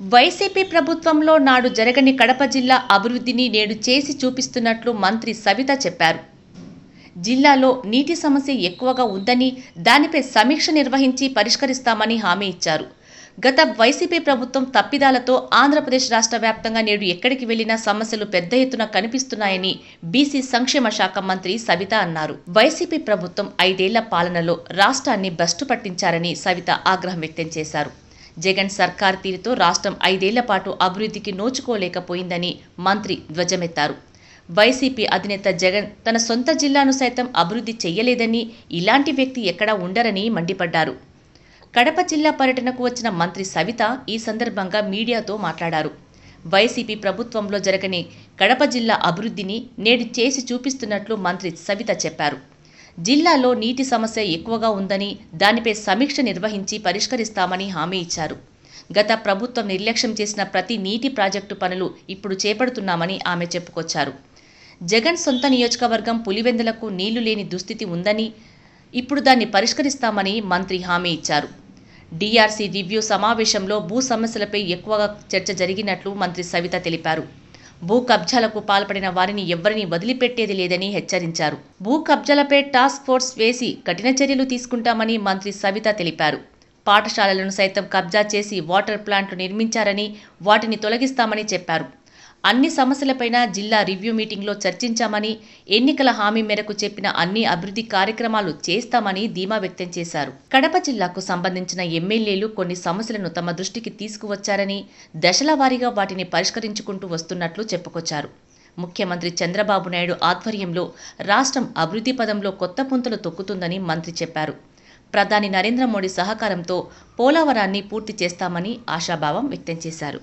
YCP ప్రభుత్వంలో నాడు జరగని కడప జిల్లా అభివృద్ధిని నేడు చేసి చూపిస్తున్నట్లు మంత్రి సవిత చెప్పారు. జిల్లాలో నీటి సమస్య ఎక్కువగా ఉందని, దానిపై సమీక్ష నిర్వహించి పరిష్కరిస్తామని హామీ ఇచ్చారు. గత వైసీపీ ప్రభుత్వం తప్పిదాలతో ఆంధ్రప్రదేశ్ రాష్ట్ర వ్యాప్తంగా నేడు ఎక్కడికి వెళ్లినా సమస్యలు పెద్ద ఎత్తున కనిపిస్తున్నాయని బీసీ సంక్షేమ శాఖ మంత్రి సవిత అన్నారు. వైసీపీ ప్రభుత్వం 5 ఏళ్ల పాలనలో రాష్ట్రాన్ని భ్రష్టు పట్టించారని సవిత ఆగ్రహం వ్యక్తం చేశారు. జగన్ సర్కార్ తీరుతో రాష్ట్రం 5 ఏళ్ల పాటు అభివృద్ధికి నోచుకోలేకపోయిందని మంత్రి ధ్వజమెత్తారు. వైసీపీ అధినేత జగన్ తన సొంత జిల్లాను సైతం అభివృద్ధి చెయ్యలేదని, ఇలాంటి వ్యక్తి ఎక్కడా ఉండరని మండిపడ్డారు. కడప జిల్లా పర్యటనకు వచ్చిన మంత్రి సవిత ఈ సందర్భంగా మీడియాతో మాట్లాడారు. వైసీపీ ప్రభుత్వంలో జరగని కడప జిల్లా అభివృద్ధిని నేడు చేసి చూపిస్తున్నట్లు మంత్రి సవిత చెప్పారు. జిల్లాలో నీటి సమస్య ఎక్కువగా ఉందని, దానిపై సమీక్ష నిర్వహించి పరిష్కరిస్తామని హామీ ఇచ్చారు. గత ప్రభుత్వం నిర్లక్ష్యం చేసిన ప్రతి నీటి ప్రాజెక్టు పనులు ఇప్పుడు చేపడుతున్నామని ఆమె చెప్పుకొచ్చారు. జగన్ సొంత నియోజకవర్గం పులివెందులకు నీళ్లు లేని దుస్థితి ఉందని, ఇప్పుడు దాన్ని పరిష్కరిస్తామని మంత్రి హామీ ఇచ్చారు. డీఆర్సీ రివ్యూ సమావేశంలో భూ సమస్యలపై ఎక్కువగా చర్చ జరిగినట్లు మంత్రి సవిత తెలిపారు. భూ కబ్జాలకు పాల్పడిన వారిని ఎవ్వరినీ వదిలిపెట్టేది లేదని హెచ్చరించారు. భూ కబ్జాలపై టాస్క్ ఫోర్స్ వేసి కఠిన చర్యలు తీసుకుంటామని మంత్రి సవిత తెలిపారు. పాఠశాలలను సైతం కబ్జా చేసి వాటర్ ప్లాంట్లు నిర్మించారని, వాటిని తొలగిస్తామని చెప్పారు. అన్ని సమస్యలపైన జిల్లా రివ్యూ మీటింగ్లో చర్చించామని, ఎన్నికల హామీ మేరకు చెప్పిన అన్ని అభివృద్ధి కార్యక్రమాలు చేస్తామని ధీమా వ్యక్తం చేశారు. కడప జిల్లాకు సంబంధించిన ఎమ్మెల్యేలు కొన్ని సమస్యలను తమ దృష్టికి తీసుకువచ్చారని, దశల వారీగా వాటిని పరిష్కరించుకుంటూ వస్తున్నట్లు చెప్పుకొచ్చారు. ముఖ్యమంత్రి చంద్రబాబు నాయుడు ఆధ్వర్యంలో రాష్ట్రం అభివృద్ధి పదంలో కొత్త పుంతలు తొక్కుతుందని మంత్రి చెప్పారు. ప్రధాని నరేంద్ర మోడీ సహకారంతో పోలవరాన్ని పూర్తి చేస్తామని ఆశాభావం వ్యక్తం చేశారు.